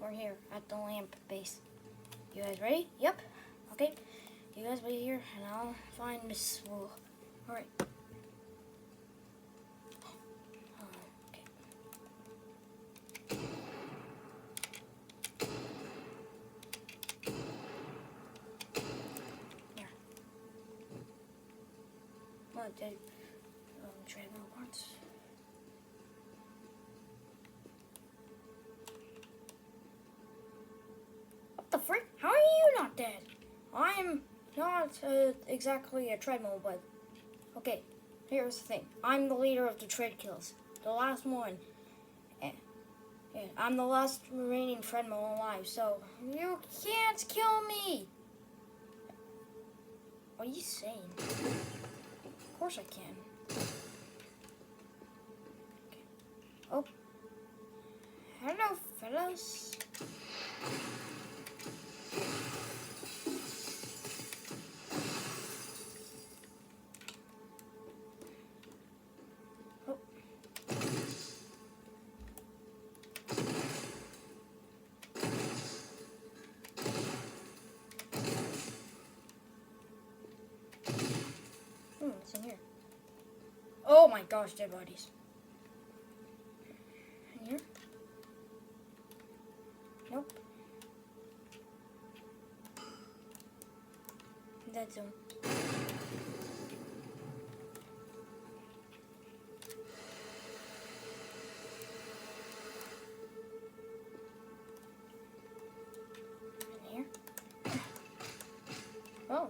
We're here at the lamp base. You guys ready? Yep. Okay. You guys wait here, and I'll find Miss Wu. All right. Okay. Here. What did treadmill parts? What the frick? How are you not dead? I'm not exactly a treadmill, but okay. Here's the thing. I'm the leader of the tread kills, the last one. And I'm the last remaining treadmill alive, so you can't kill me. What are you saying? Of course I can. Okay. Oh. Hello, fellas. Oh. What's in here? Oh my gosh, dead bodies. In here? Nope. Dead zone. In here? Oh.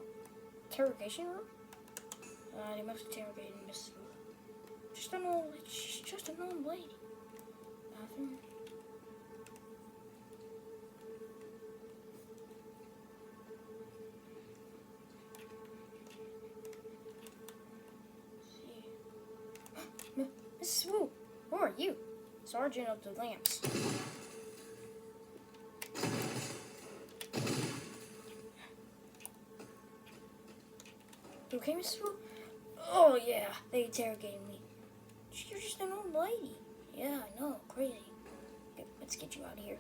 Interrogation room? They must interrogate Miss Wu. She's just an old lady. Bathroom. See. Miss Wu, who are you? Sergeant of the Lamps. You okay, Miss Wu? Oh yeah, they interrogated me. You're just an old lady. Yeah, I know, crazy. Okay, let's get you out of here.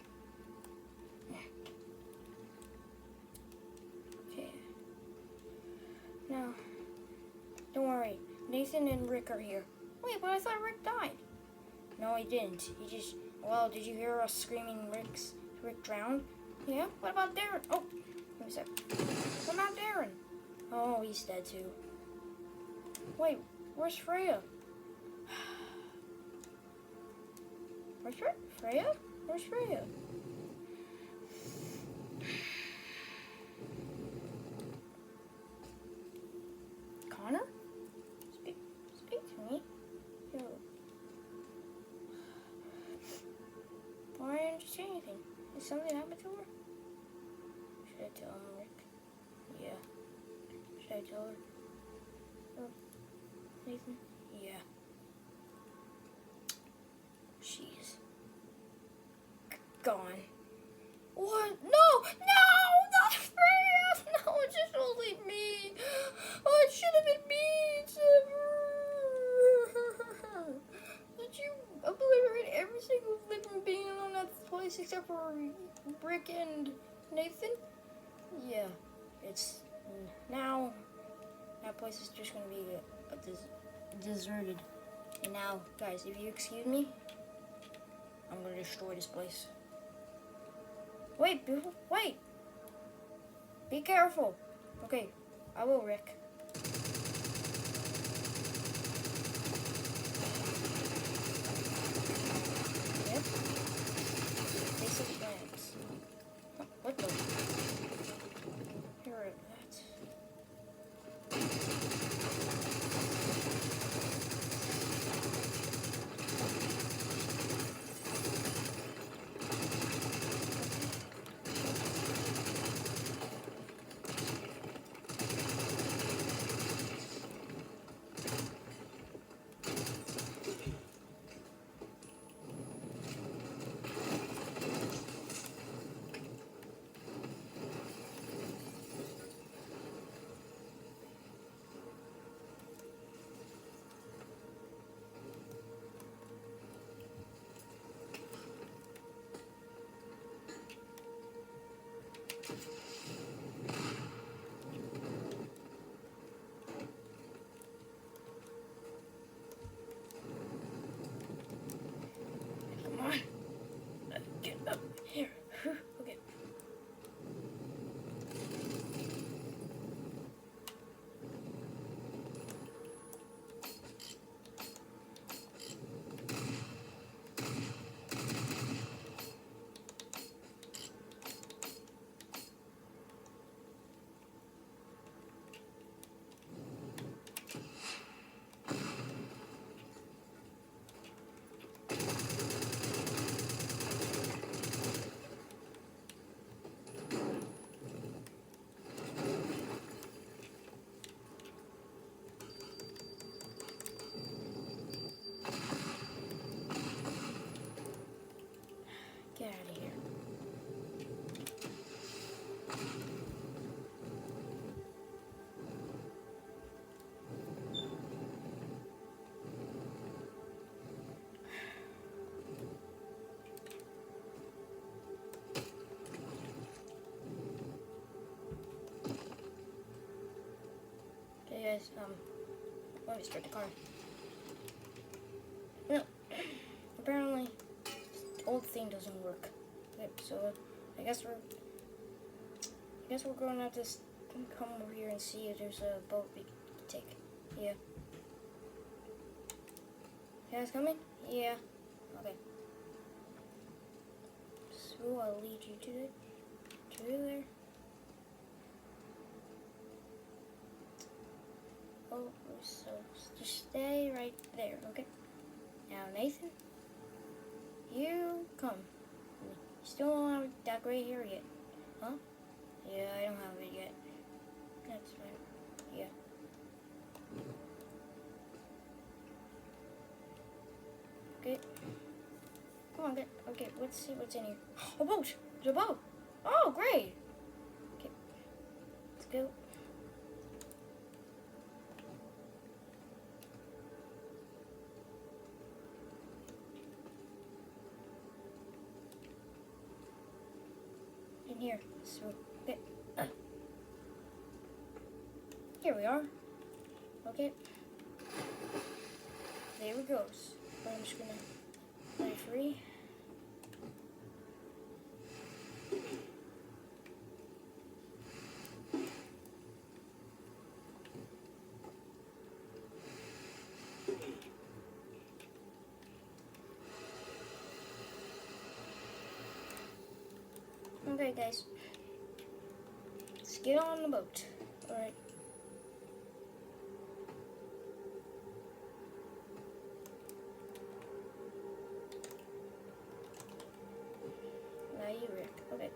Okay. Now, don't worry. Nathan and Rick are here. Wait, but I thought Rick died. No, he didn't. He just... Well, did you hear us screaming Rick drowned? Yeah? What about Darren? Oh, wait a sec. What about Darren? Oh, he's dead too. Wait, where's Freya? Where's Freya? Where's Freya? Connor? Speak to me. Yo. Why didn't you say anything? Did something happen to her? Should I tell him, Rick? Yeah. Should I tell her? Oh, Nathan? Yeah. She's gone. What? No! No! Not Freya! No, it's just only me! Oh, it should have been me! Did you obliterate every single living being on that place except for Rick and Nathan? Yeah. It's... Now... That place is just gonna be deserted. And now, guys, if you excuse me, I'm gonna destroy this place. Wait, wait! Be careful! Okay, I will, Rick. Yep. Basic plans. What the? Here it is. me start the car. No, apparently, the old thing doesn't work. Okay, so I guess we're going to have to come over here and see if there's a boat we can take. Yeah. You guys coming? Yeah. Okay. So I'll lead you to there. Oh, so just stay right there, okay? Now, Nathan, you come. You still don't have that gray hair yet, huh? Yeah, I don't have it yet. That's fine. Yeah. Okay. Come on, okay, let's see what's in here. A boat! There's a boat! Oh, great! Okay, let's go. In here. So, okay. Here we are. Okay. There we go. So I'm just gonna let it free. Okay, guys. Let's get on the boat. Alright. Now you, Rick. Okay.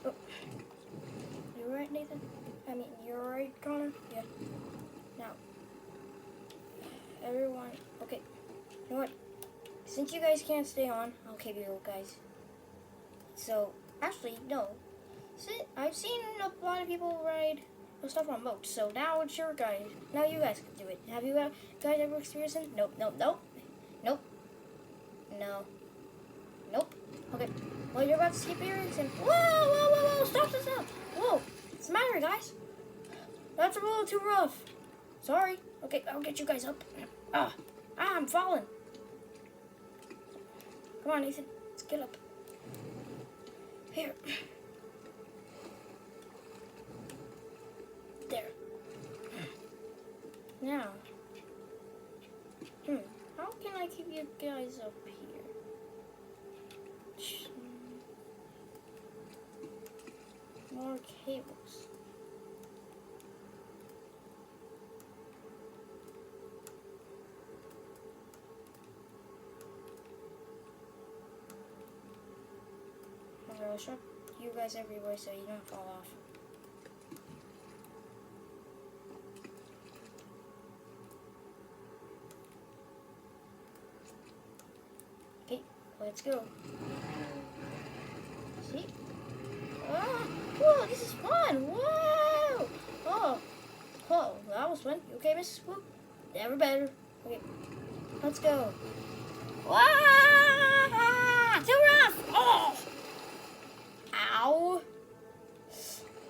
Oh. You alright, Nathan? I mean, you're alright, Connor? Yeah. Now, everyone, okay. You know what? Since you guys can't stay on, I'll keep you guys. So, actually, no. I've seen a lot of people ride stuff on boats, so now it's your guys. Now you guys can do it. Have you guys ever experienced it? Nope, nope, nope. Nope. No. Nope. Okay. Well, you're about to skip here and whoa, whoa, whoa, whoa, stop, stop, stop. Whoa, what's the matter, guys? That's a little too rough. Sorry. Okay, I'll get you guys up. I'm falling. Come on, Nathan. Let's get up. Here. There. Now. How can I keep you guys up here? More cables. I'll show you guys everywhere so you don't fall off. Okay, let's go. See? Whoa, this is fun! Whoa! Oh, that was fun. You okay, Mrs. Whoop? Never better. Okay, let's go. Wow! Too rough! Oh! Ow!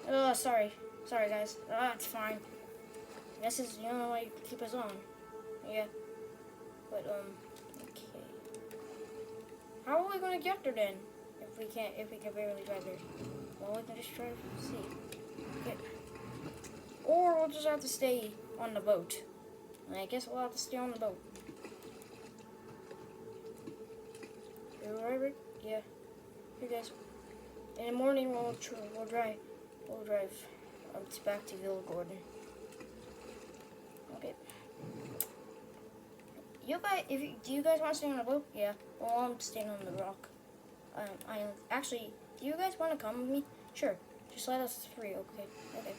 Oh, sorry. Sorry, guys. It's fine. I guess it's the only way to keep us on. Yeah. But, okay. How are we gonna get there then? If we can barely drive there? Well, we can just try to see. Okay. Or we'll just have to stay on the boat. And I guess we'll have to stay on the boat. You alright, Rick? Yeah. Here, guys. In the morning, we'll drive back to Villa Gordon. Okay. You guys, do you guys want to stay on the boat? Yeah. Well, I'm staying on the rock island. Actually, do you guys want to come with me? Sure. Just let us free. Okay. Okay.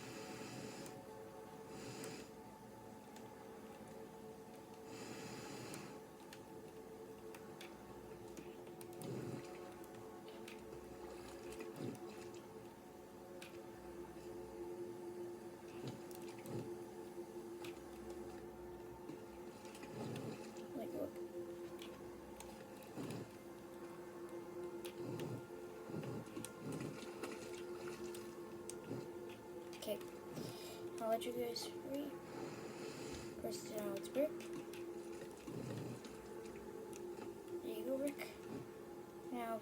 I'll let you guys read. First, it's Rick. There you go, Rick. Now,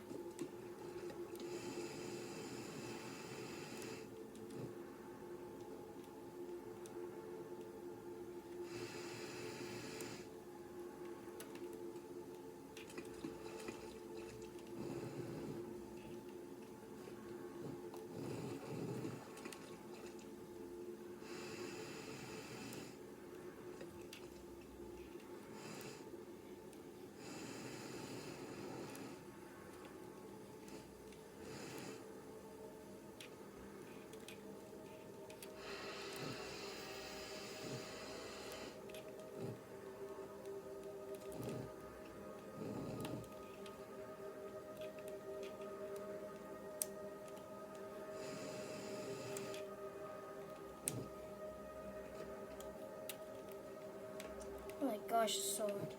oh my gosh, it's so hard.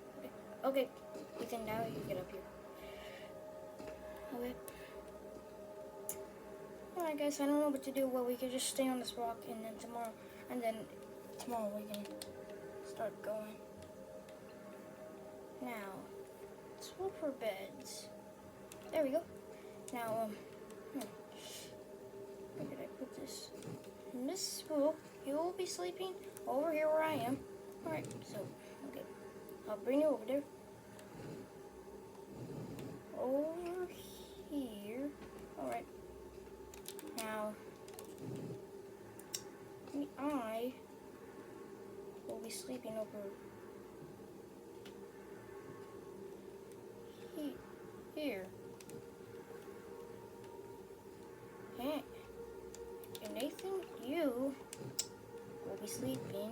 Okay, Ethan, now you get up here. Okay. Alright guys, I don't know what to do. Well, we could just stay on this rock and then tomorrow we can start going. Now, let's look for beds. There we go. Now, where did I put this? Miss Spool, you will be sleeping over here where I am. Alright, so, okay. I'll bring you over there. Over here. Alright. Now, I will be sleeping over here. And Nathan, you will be sleeping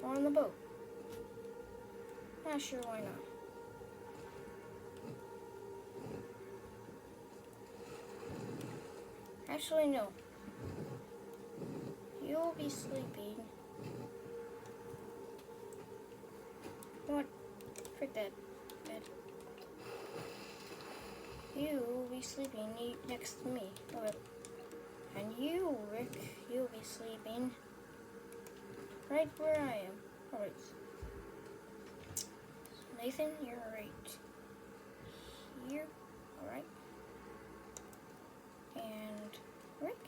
on the boat. Not sure why not. Actually, no. You'll be sleeping. What? Frick that bed. You will be sleeping next to me. Okay. And you, Rick, you'll be sleeping right where I am. Alright. Nathan, you're right here. Alright. And Rick,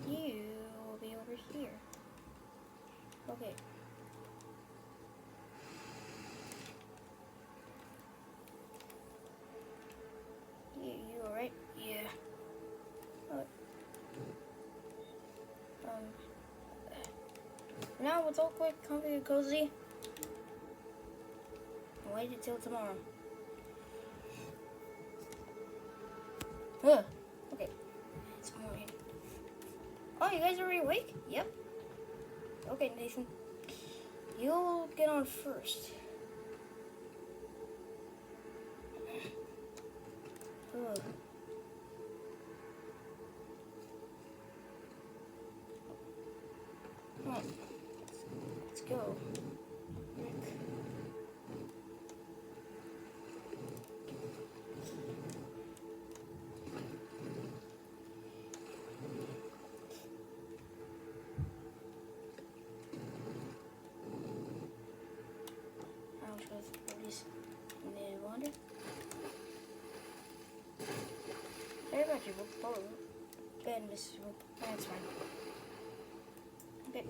you will be over here. Okay. You alright? Yeah. Okay. Now it's all quick, comfy, and cozy. I'll wait until tomorrow. Okay. It's morning. Oh, you guys are already awake? Yep. Okay, Nathan. You'll get on first. Ugh. Come on. Let's go. Sorry about your boat. Bed in this room. That's fine. Okay.